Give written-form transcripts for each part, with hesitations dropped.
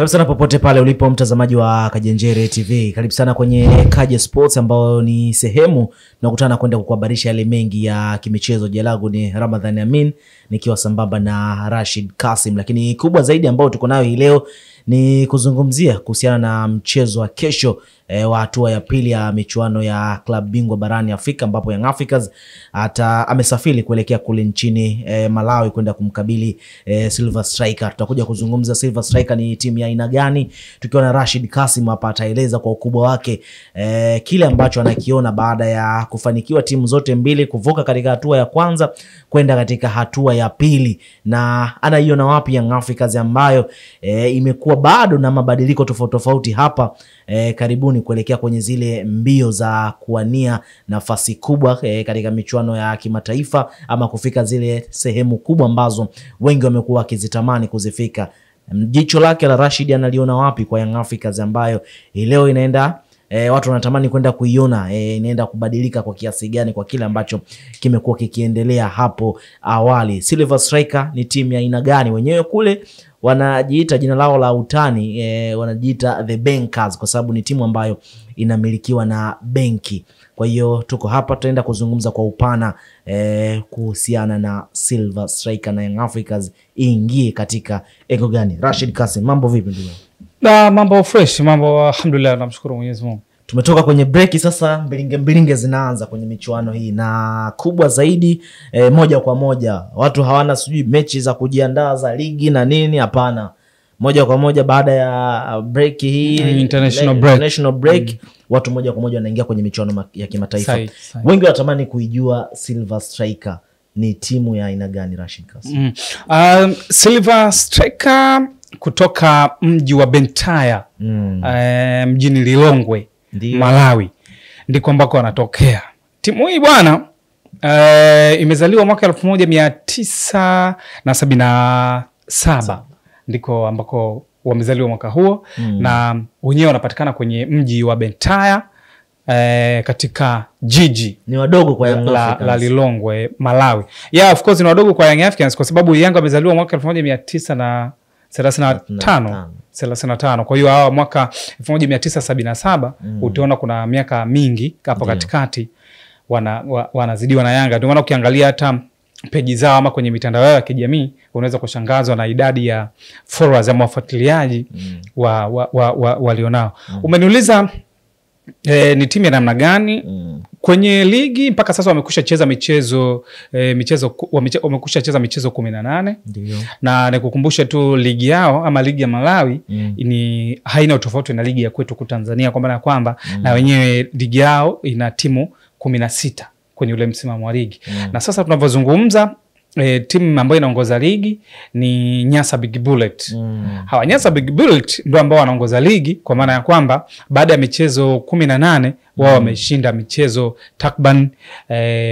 Karibu sana popote pale ulipo mtazamaji wa Kajenjere TV. Karibu sana kwenye Kaje Sports ambao ni sehemu tunakutana kwenda kukuhabarisha yale mengi ya kimichezo. Jina langu ni Ramadhan Amin nikiwa sambamba na Rashid Kasim. Lakini kubwa zaidi ambao tuko nayo hii leo ni kuzungumzia kuhusiana na mchezo wa kesho wa hatua ya pili ya michuano ya klabu bingwa barani Afrika, ambapo Young Africans amesafiri kuelekea kule nchini Malawi kwenda kumkabili Silver Striker. Tutakuja kuzungumza Silver Striker ni timu ya aina gani, tukiwa na Rashid Kasim hapa ataeleza kwa ukubwa wake kile ambacho anakiona baada ya kufanikiwa timu zote mbili kuvuka katika hatua ya kwanza kwenda katika hatua ya pili, na anaiona wapi Young Africans ambayo imekuwa bado na mabadiliko tofauti hapa karibuni kuelekea kwenye zile mbio za kuwania nafasi kubwa katika michuano ya kimataifa, ama kufika zile sehemu kubwa ambazo wengi wamekuwa wakizitamani kuzifika. Jicho lake la Rashid analiona wapi kwa Young Africans ambayo leo inaenda watu wanatamani kwenda kuiona inaenda kubadilika kwa kiasi gani kwa kile ambacho kimekuwa kikiendelea hapo awali? Silver Striker ni timu ya aina gani? Wenyewe kule wanajiita jina lao la utani wanajiita The Bankers, kwa sababu ni timu ambayo inamilikiwa na benki. Kwa hiyo tuko hapa tutaenda kuzungumza kwa upana kuhusiana na Silver Striker na Young Africans ingie katika ego gani. Rashid Kasim, mambo vipi ndugu? Na mambo fresh, mambo alhamdulillah, namshukuru Mwenyezi Mungu. Tumetoka kwenye break, sasa mbilinge zinaanza kwenye michuano hii, na kubwa zaidi moja kwa moja. Watu hawana sijui mechi za kujiandaa za ligi na nini, hapana. Moja kwa moja baada ya break hii international break watu moja kwa moja wanaingia kwenye michuano ya kimataifa. Wengi wanatamani kuijua Silver Striker ni timu ya aina gani, Rashid Kasim? Silver Striker kutoka mji wa Bentaya mjini Lilongwe, Malawi, ndiko ambako wanatokea. Timu hii bwana imezaliwa mwaka 1977, ndiko ambako wamezaliwa mwaka huo. Na wenyewe wanapatikana kwenye mji wa Bentaya katika jiji ni wadogo kwa Young Africans la Lilongwe, Malawi. Yeah, of course ni wadogo kwa Young Africans kwa sababu Yanga amezaliwa mwaka 1935. Kwa hiyo hawa mwaka 1977 utaona kuna miaka mingi hapo katikati wanazidiwa na Yanga. Ndio maana ukiangalia hata peji zao ama kwenye mitandao yao ya kijamii unaweza kushangazwa na idadi ya followers ama wafuatiliaji walionao. Umeniuliza ni timu ya namna gani? Kwenye ligi mpaka sasa wamekusha cheza michezo 18. Ndiyo. Na nikukumbusha tu ligi yao ama ligi ya Malawi ni haina utofauti na ligi ya kwetu kwa Tanzania, kwa maana kwamba na wenyewe ligi yao ina timu 16 kwenye ule msimamo wa ligi. Na sasa tunavyozungumza timu ambayo inaongoza ligi ni Nyasa Big Bullet. Hawa Nyasa Big Bullet ndio ambao wanaongoza ligi, kwa maana ya kwamba baada ya michezo 18 wao wameshinda michezo takriban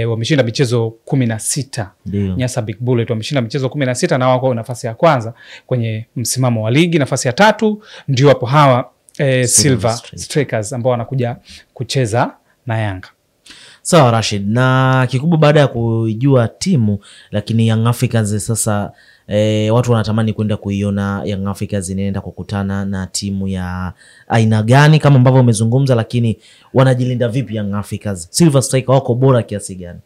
wameshinda michezo 16. Nyasa Big Bullet wameshinda michezo 16 na wako nafasi ya kwanza kwenye msimamo wa ligi. Nafasi ya 3 ndio hapo hawa Silver Strikers ambao wanakuja kucheza na Yanga. Sawa Rashid, na kikubwa baada ya kujua timu, lakini Young Africans sasa watu wanatamani kwenda kuiona Young Africans inaenda kukutana na timu ya aina gani kama ambavyo umezungumza, lakini wanajilinda vipi Young Africans? Silver Striker wako bora kiasi gani?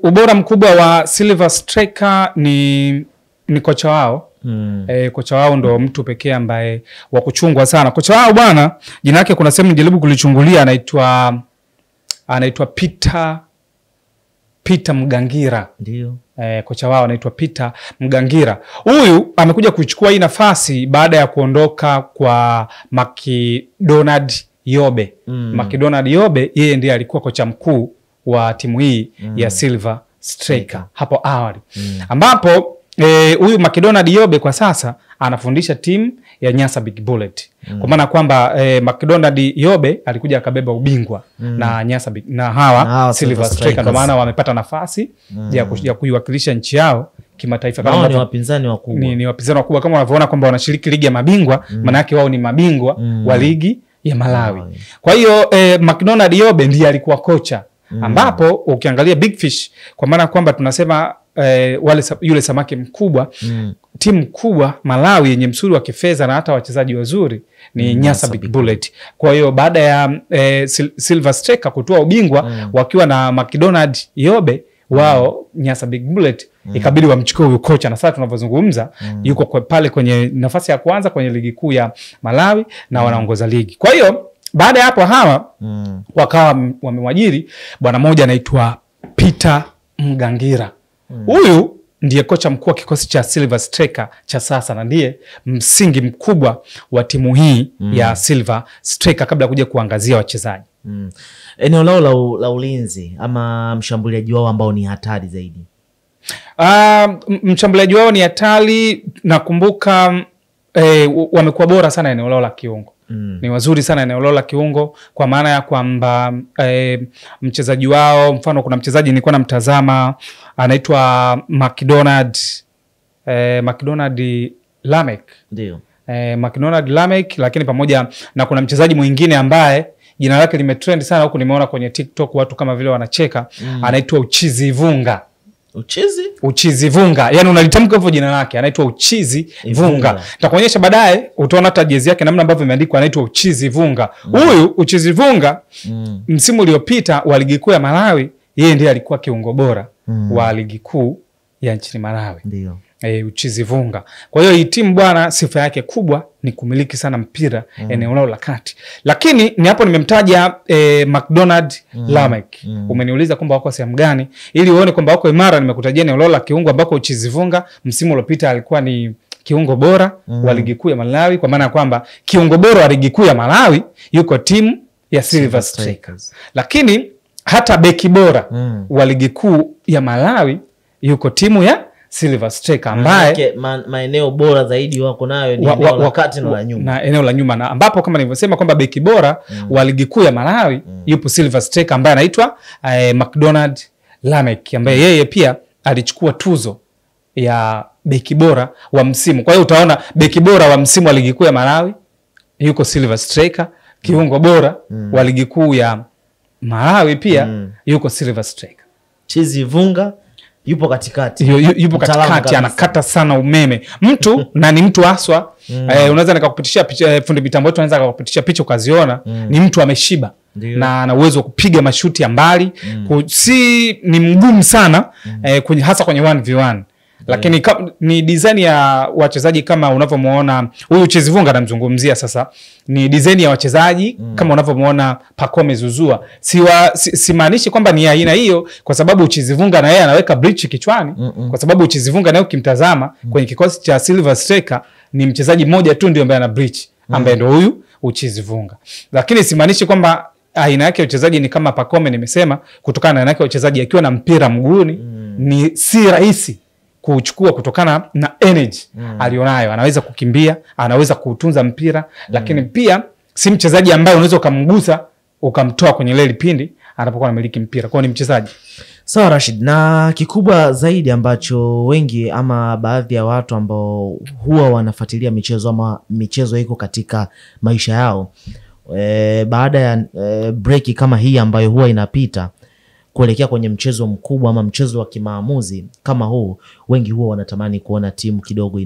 Ubora mkubwa wa Silver Striker ni kocha wao. Kocha wao ndo mtu pekee ambaye wa kuchungwa sana. Kocha wao bwana, jina lake kuna sehemu nijaribu kulichungulia, anaitwa Peter Mgangira. Ndio. Kocha wao anaitwa Peter Mgangira. Huyu amekuja kuchukua hii nafasi baada ya kuondoka kwa McDonald Yobe. McDonald Yobe yeye ndiye alikuwa kocha mkuu wa timu hii ya Silver Striker hapo awali. Ambapo huyu McDonald Yobe kwa sasa anafundisha timu ya Nyasa Big Bullet. Kwa maana kwamba McDonald Yobe alikuja akabeba ubingwa na Nyasa Big na hawa Silver Striker, ndio maana wamepata nafasi ya kuiwakilisha nchi yao kimataifa. Kama ni wapinzani wakubwa. Ni wapinzani wakubwa kama unavyoona kwamba wanashiriki ligi ya mabingwa, maana yake wao ni mabingwa wa ligi ya Malawi. Kwa hiyo McDonald Yobe ndiye alikuwa kocha. Ambapo ukiangalia Big Fish, kwa maana kwamba tunasema yule samaki mkubwa timu kubwa Malawi yenye msuri wa kifedha na hata wachezaji wazuri ni Nyasa Big Bullet. Kwa hiyo baada ya Silver Striker kutoa ubingwa wakiwa na McDonald Yobe, wao Nyasa Big Bullet ikabidi wamchukue huyo kocha, na sasa tunavyozungumza yuko pale kwenye nafasi ya kwanza kwenye ligi kuu ya Malawi na wanaongoza ligi. Kwa hiyo baada ya hapo hawa wakawa wamemwajiri bwana mmoja anaitwa Peter Mgangira. Huyu ndiye kocha mkuu wa kikosi cha Silver Striker cha sasa na ndiye msingi mkubwa wa timu hii ya Silver Striker kabla kuja kuangazia wachezaji. Eneo lao la ulinzi ama mshambuliaji wao ambao ni hatari zaidi? Mshambuliaji wao ni hatari, nakumbuka wamekuwa bora sana eneo lao la kiungo. Ni wazuri sana eneo lao la kiungo, kwa maana ya kwamba mchezaji wao, mfano kuna mchezaji nilikuwa namtazama anaitwa McDonald Lamek. Ndio. McDonald Lamek, lakini pamoja na kuna mchezaji mwingine ambaye jina lake limetrend sana huku, nimeona kwenye TikTok watu kama vile wanacheka, anaitwa Uchizi Vunga. Uchizi Vunga. Yaani unalitamka hivyo jina lake, anaitwa Uchizi Vunga. Nitakuonyesha baadaye, utaona hata jezi yake namna ambavyo imeandikwa, anaitwa Uchizi Vunga. Huyu Uchizi Vunga msimu uliopita wa ligi kuu ya Malawi, yeye ndiye alikuwa kiungo bora wa ligi kuu ya nchini Malawi. Ndio. Uchizi Vunga. Kwa hiyo hii timu bwana, sifa yake kubwa ni kumiliki sana mpira eneo lao la kati. Lakini ni hapo nimemtaja McDonald Lamek. Umeniuliza kwamba wako sehemu gani, ili uone kwamba wako imara. Nimekutajia eneo lao la kiungo ambako Uchizi Vunga msimu uliopita alikuwa ni kiungo bora wa ligi kuu ya Malawi, kwa maana kwamba kiungo bora wa ligi kuu ya Malawi yuko timu ya Silver Strikers. Lakini hata beki bora wa ligi kuu ya Malawi yuko timu ya Silver Striker, ambaye maeneo bora zaidi wako nayo ni eneo la kati na la nyuma. Na eneo la nyuma, na ambapo kama nilivyosema kwamba beki bora wa ligi kuu ya Malawi yupo Silver Striker ambaye anaitwa McDonald Lamek, ambaye yeye pia alichukua tuzo ya beki bora wa msimu. Kwa hiyo utaona beki bora wa msimu wa ligi kuu ya Malawi yuko Silver Striker, kiungo bora wa ligi kuu ya Malawi pia yuko Silver Striker. Chizi Vunga yupo katikati. Yupo katikati, anakata sana umeme. Mtu na ni mtu aswa. Unaweza nikakupitishia picha, fundi mitambo wetu anaweza akakupitishia picha ukaziona. Ni mtu ameshiba. Na ana uwezo wa kupiga mashuti ya mbali. Si ni mgumu sana hasa kwenye 1v1. Lakini ni design ya wachezaji kama unavyomuona huyu Uchizi Vunga namzungumzia sasa. Ni design ya wachezaji kama unavyomuona Pacome Zouzoua. Simaanishi kwamba ni aina hiyo kwa sababu Uchizi Vunga na yeye anaweka bleach kichwani, kwa sababu Uchizi Vunga naye ukimtazama kwenye kikosi cha Silver Striker ni mchezaji mmoja tu ndio ambaye ana bleach, ambaye ndio huyu Uchizi Vunga. Lakini simaanishi kwamba aina yake uchezaji ni kama Pacome, nimesema kutokana na aina yake uchezaji akiwa na mpira mguuni ni si rahisi kuchukua kutokana na energy alionayo. Anaweza kukimbia, anaweza kutunza mpira, lakini pia si mchezaji ambaye unaweza kumgusa ukamtoa kwenye leli pindi anapokuwa anamiliki mpira. Kwa hiyo ni mchezaji. Sawa Rashid, na kikubwa zaidi ambacho wengi ama baadhi ya watu ambao huwa wanafuatilia michezo ama michezo iko katika maisha yao, baada ya break kama hii ambayo huwa inapita kuelekea kwenye mchezo mkubwa ama mchezo wa kimaamuzi kama huu, wengi huwa wanatamani kuona timu kidogo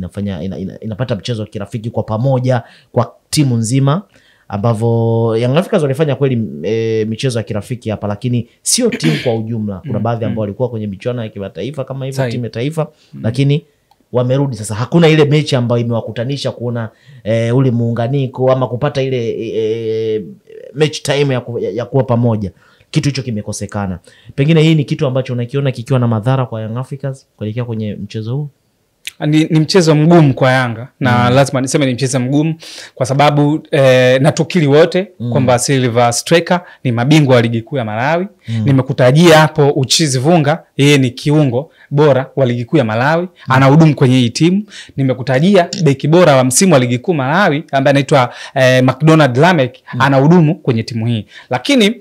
inapata mchezo wa kirafiki kwa pamoja kwa timu nzima, ambavyo Young Africans walifanya kweli michezo ya kirafiki hapa, lakini sio timu kwa ujumla. Kuna baadhi ambao walikuwa kwenye michuano ya kimataifa kama hivyo timu ya taifa, lakini wamerudi sasa. Hakuna ile mechi ambayo imewakutanisha kuona ule muunganiko ama kupata ile match time ya kuwa pamoja. Kitu hicho kimekosekana. Pengine hii ni kitu ambacho unakiona kikiwa na madhara kwa Young Africans kuelekea kwenye mchezo huu. Ni mchezo mgumu kwa Yanga na lazima niseme ni mchezo mgumu kwa sababu na tukili wote kwamba Silver Striker ni mabingwa wa ligi kuu ya Malawi. Nimekutajia hapo Uchizi Vunga, yeye ni kiungo bora wa ligi kuu ya Malawi, anahudumu kwenye hii timu. Nimekutajia beki bora wa msimu wa ligi kuu Malawi ambaye anaitwa McDonald Lamek, anahudumu kwenye timu hii. Lakini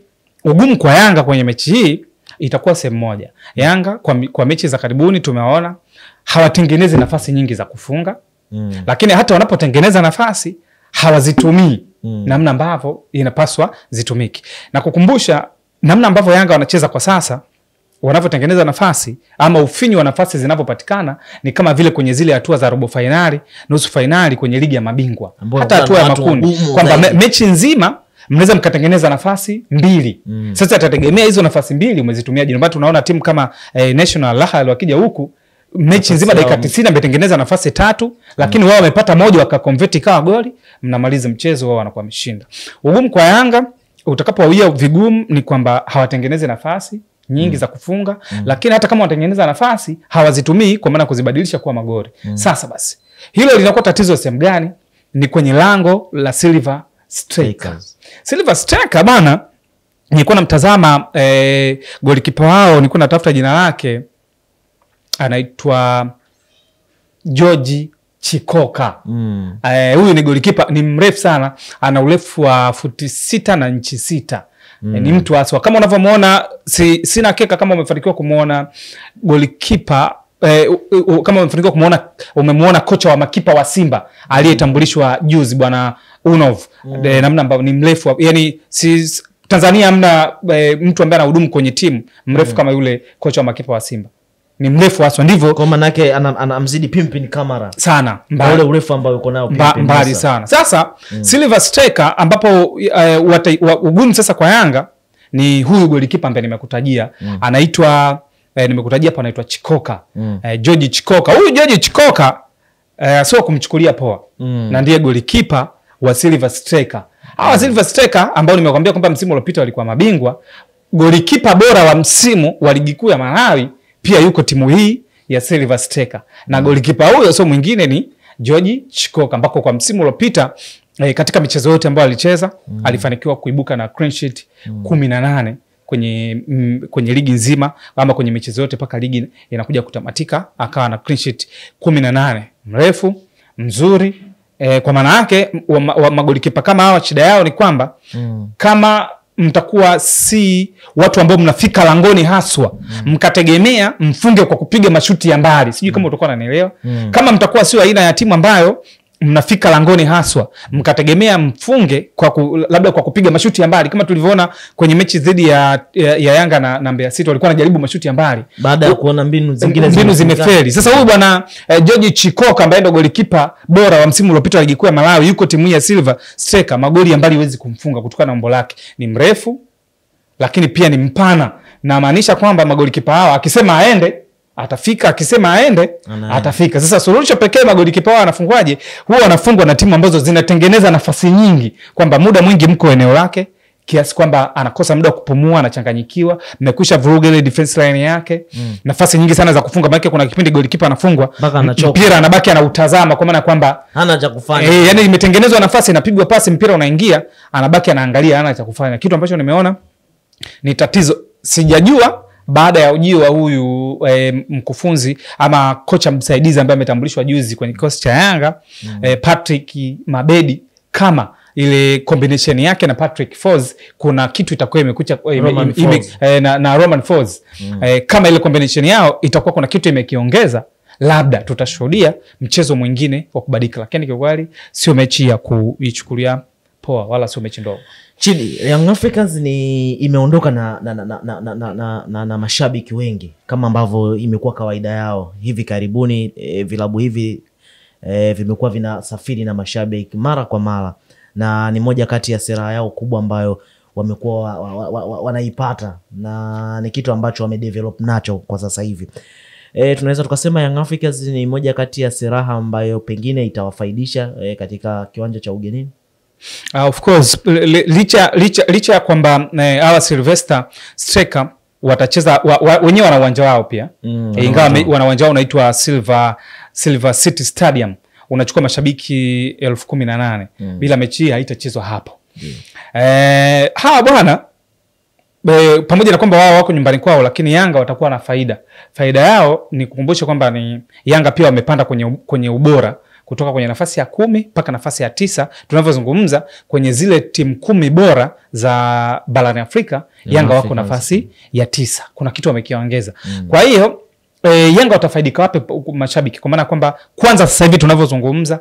ugumu kwa Yanga kwenye mechi hii itakuwa sehemu moja. Yanga kwa mechi za karibuni tumeona hawatengenezi nafasi nyingi za kufunga. Lakini hata wanapotengeneza nafasi hawazitumii namna ambavyo inapaswa zitumiki. Na kukumbusha namna ambavyo Yanga wanacheza kwa sasa, wanavyotengeneza nafasi ama ufinyu wa nafasi zinapopatikana ni kama vile kwenye zile hatua za robo finali, nusu finali kwenye ligi ya mabingwa, hata hatua ya makundi, kwamba mechi nzima mnaweza mkatengeneza nafasi 2. Sasa atategemea hizo nafasi 2 umezitumiaje. Ndio maana tunaona timu kama National Al wakija huku mechi nzima dakika 90 ametengeneza nafasi 3, lakini wao wamepata moja wakakonvert kawa goli, mnamaliza mchezo, wao wanakuwa wameshinda. Ugumu kwa Yanga utakapowawia vigumu ni kwamba hawatengeneze nafasi nyingi za kufunga, lakini hata kama wanatengeneza nafasi hawazitumii, kwa maana kuzibadilisha kuwa magoli. Sasa basi hilo linakuwa tatizo sehemu gani? Ni kwenye lango la Silver Strikers. Silver Strikers bana, nilikuwa namtazama golikipa wao, nilikuwa natafuta jina lake, anaitwa George Chikoka. Huyu ni golikipa, ni mrefu sana, ana urefu wa futi 6 na inchi 6. Ni mtu aswa. Kama unavyomuona, sina hakika kama umefanikiwa kumuona golikipa, kama umefanikiwa kumuona, umemuona kocha wa makipa wa Simba aliyetambulishwa juzi bwana Unov, namna ambao ni mrefu, yani Tanzania hamna mtu ambaye anahudumu kwenye timu mrefu kama yule kocha wa makipa wa Simba. Ni mrefu aswa, ndivyo kwa maana yake anamzidi Pimpin Kamara sana, ule urefu ambao yuko nao Pimpin mbali sana. Sasa Silver Strikers ambapo ugumu sasa kwa Yanga ni huyu golikipa ambaye nimekutajia, anaitwa nimekutajia hapa, anaitwa Chikoka. George Chikoka. Huyu George Chikoka sio kumchukulia poa, na ndiye golikipa wa Silver Strikers. Hawa Silver Strikers ambao nimekwambia kwamba msimu uliopita walikuwa mabingwa, golikipa bora wa msimu wa ligi kuu ya Malawi pia yuko timu hii ya Silver Strikers. Na golikipa huyo sio mwingine ni George Chikoka, ambako kwa msimu uliopita katika michezo yote ambayo alicheza alifanikiwa kuibuka na clean sheet 18 kwenye ligi nzima, ama kwenye michezo yote paka ligi inakuja kutamatika akawa na clean sheet 18. Mrefu, mzuri. Kwa maana yake magolikipa kama hawa shida yao ni kwamba kama mtakuwa si watu ambao mnafika langoni haswa, mkategemea mfunge kwa kupiga mashuti ya mbali, sijui kama utakuwa unanielewa. Kama mtakuwa sio aina ya timu ambayo mnafika langoni haswa, mkategemea mfunge labda kwa kupiga mashuti ya mbali, kama tulivyoona kwenye mechi dhidi ya Yanga na Mbeya City, walikuwa wanajaribu mashuti ya mbali baada ya kuona mbinu zingine zimefeli. Sasa huyu bwana George Chikoka ambaye ndo golikipa bora wa msimu uliopita wa ligi kuu ya Malawi, yuko timu ya Silver Strikers, magoli ya mbali hawezi kumfunga kutokana na umbo lake. Ni mrefu lakini pia ni mpana, na maanisha kwamba magolikipa hawa akisema aende atafika, akisema aende atafika. Sasa suluhisho pekee magolikipa wao wanafungwaje? Huwa wanafungwa na timu ambazo zinatengeneza nafasi nyingi, kwamba muda mwingi mko eneo lake kiasi kwamba anakosa muda kupumua, anachanganyikiwa, mmekwisha vuruga ile defense line yake. Nafasi nyingi sana za kufunga, maana kuna kipindi golikipa anafungwa mpira anabaki anautazama, kwa maana kwamba hana cha kufanya. Yani imetengenezwa nafasi, inapigwa pasi, mpira unaingia, anabaki anaangalia, hana cha kufanya. Kitu ambacho nimeona ni tatizo. Sijajua baada ya ujio wa huyu mkufunzi ama kocha msaidizi ambaye ametambulishwa juzi kwenye kikosi cha Yanga, Patrick Mabedi, kama ile combination yake na Patrick Foz kuna kitu itakuwa imekucha na Roman Foz, kama ile combination yao itakuwa kuna kitu imekiongeza, labda tutashuhudia mchezo mwingine wa kubadilika. Lakini kwa kweli sio mechi ya kuichukulia poa, wala sio mechi ndogo. Chini Young Africans imeondoka na mashabiki wengi kama ambavyo imekuwa kawaida yao. Hivi karibuni vilabu hivi vimekuwa vinasafiri na mashabiki mara kwa mara, na ni moja kati ya sera yao kubwa ambayo wamekuwa wanaipata, na ni kitu ambacho wamedevelop nacho kwa sasa hivi. Tunaweza tukasema Young Africans ni moja kati ya sera ambayo pengine itawafaidisha katika kiwanja cha ugenini. Of course, licha ya kwamba hawa Silver Strikers watacheza wenyewe, wana uwanja wao pia, ingawa wana uwanja wao unaitwa Silver City Stadium, unachukua mashabiki 18,000. Bila mechi hii haitachezwa hapo. Hawa bwana, pamoja na kwamba wao wako nyumbani kwao, lakini Yanga watakuwa na faida yao ni kukumbusha kwamba ni Yanga pia wamepanda kwenye ubora kutoka kwenye nafasi ya 10 mpaka nafasi ya 9. Tunavyozungumza kwenye zile timu 10 bora za barani Afrika, Yanga wako nafasi ya 9. Kuna kitu wamekiongeza. Kwa hiyo Yanga watafaidika wapi mashabiki? Kwa maana kwamba kwanza sasa hivi tunavyozungumza,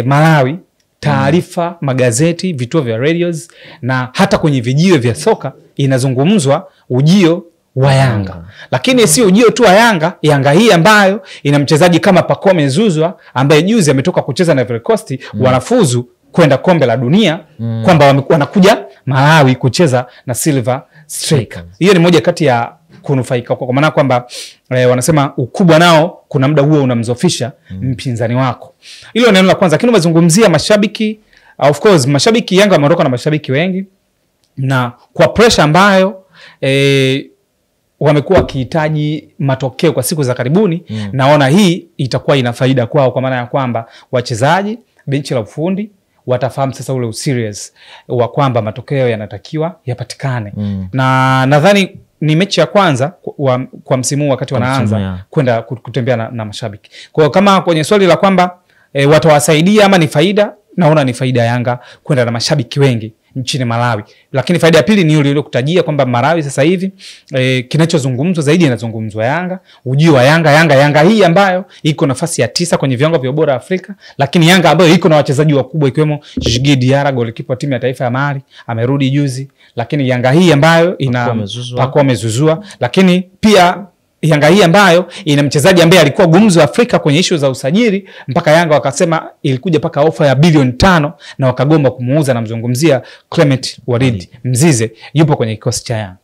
Malawi, taarifa, magazeti, vituo vya radios na hata kwenye vijiwe vya soka inazungumzwa ujio wa Yanga. Lakini si ujio tu wa Yanga, Yanga hii ambayo ina mchezaji kama Pacome Zouzoua ambaye juzi ametoka kucheza na Ivory Coast, wanafuzu kwenda kombe la dunia, kwamba wanakuja Malawi kucheza na Silver Strikers. Hiyo ni moja kati ya kunufaika, kwa maana kwamba wanasema ukubwa nao kuna muda huo unamzofisha mpinzani wako. Hilo neno la kwanza. Lakini umezungumzia mashabiki, of course mashabiki Yanga wameondoka na mashabiki wengi, na kwa pressure ambayo wamekuwa wakihitaji matokeo kwa siku za karibuni, naona hii itakuwa ina faida kwao, kwa maana ya kwamba wachezaji, benchi la ufundi watafahamu sasa ule userious wa kwamba matokeo yanatakiwa yapatikane. Na nadhani ni mechi ya kwanza kwa msimu wakati wanaanza kwenda kutembea na mashabiki. Kwa kama kwenye swali la kwamba watawasaidia ama ni faida, naona ni faida Yanga kwenda na mashabiki wengi nchini Malawi. Lakini faida ya pili ni ile kutajia kwamba Malawi sasa hivi kinachozungumzwa zaidi inazungumzwa Yanga, ujio wa Yanga hii ambayo iko nafasi ya 9 kwenye viwango vya ubora Afrika, lakini Yanga ambayo iko na wachezaji wakubwa ikiwemo Djigui Diarra, golikipa timu ya taifa ya Mali, amerudi juzi. Lakini Yanga hii ambayo ina Pacome Zouzoua, lakini pia Yanga hii ambayo ina mchezaji ambaye alikuwa gumzo Afrika kwenye issue za usajili, mpaka Yanga wakasema ilikuja paka ofa ya bilioni 5 na wakagomba kumuuza, na mzungumzia Clement Walid Mzize, yupo kwenye kikosi cha Yanga.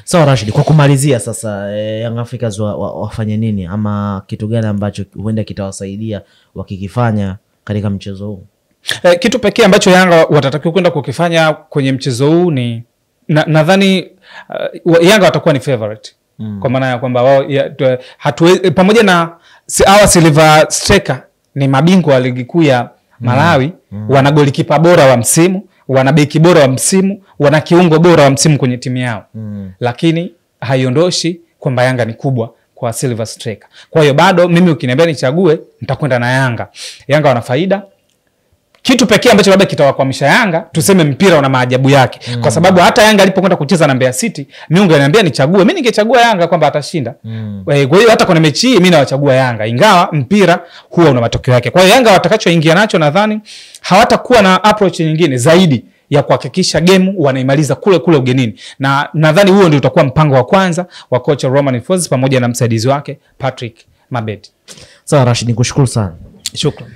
Sawa Rashid, kwa kumalizia sasa, Young Africans wafanye nini, ama kitu gani ambacho huenda kitawasaidia wakikifanya katika mchezo huu? Kitu pekee ambacho Yanga watatakiwa kwenda kukifanya kwenye mchezo huu ni nadhani Yanga watakuwa ni favorite. Kwa maana ya kwamba wao pamoja na hawa Silver Strikers ni mabingwa wa ligi kuu ya Malawi, wana golikipa bora wa msimu, wana beki bora wa msimu, wana kiungo bora wa msimu kwenye timu yao. Lakini haiondoshi kwamba Yanga ni kubwa kwa Silver Strikers. Kwa hiyo bado mimi ukiniambia nichague, nitakwenda na Yanga. Yanga wana faida. Kitu pekee ambacho labda kitawakwamisha Yanga, tuseme mpira una maajabu yake. Kwa sababu hata Yanga alipokwenda kucheza na Mbeya City, mimi ungeniambia nichague, mimi ningechagua Yanga kwamba atashinda. Kwa hiyo hata kwenye mechi hii mimi nawachagua Yanga, ingawa mpira huwa una matokeo yake. Kwa hiyo Yanga watakachoingia nacho, nadhani hawatakuwa na approach nyingine zaidi ya kuhakikisha game wanaimaliza kule kule ugenini. Na nadhani huo ndio utakuwa mpango wa kwanza wa coach Romain Folz pamoja na msaidizi wake Patrick Mabedi. Sawa Rashid, nikushukuru sana. Shukrani.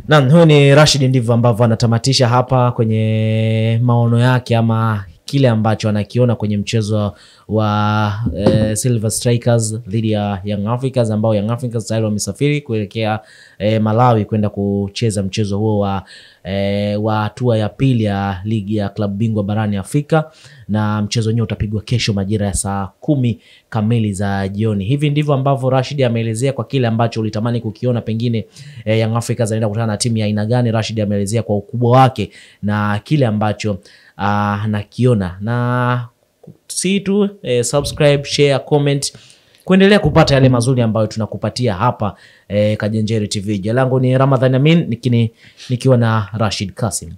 Naam, huyo ni Rashid, ndivyo ambavyo anatamatisha hapa kwenye maono yake ama kile ambacho anakiona kwenye mchezo wa Silver Strikers dhidi ya Young Africans, ambao Young Africans tayari wamesafiri kuelekea Malawi kwenda kucheza mchezo huo wa hatua ya pili ya ligi ya klabu bingwa barani Afrika, na mchezo wenyewe utapigwa kesho majira ya saa 10 kamili za jioni. Hivi ndivyo ambavyo Rashid ameelezea kwa kile ambacho ulitamani kukiona, pengine Young Africans anaenda kukutana na timu ya aina gani. Rashid ameelezea kwa ukubwa wake na kile ambacho nakiona, na si tu subscribe, share, comment kuendelea kupata yale mazuri ambayo tunakupatia hapa Kajenjeri TV. Jina langu ni Ramadhani Amin, nikiwa na Rashid Kasim.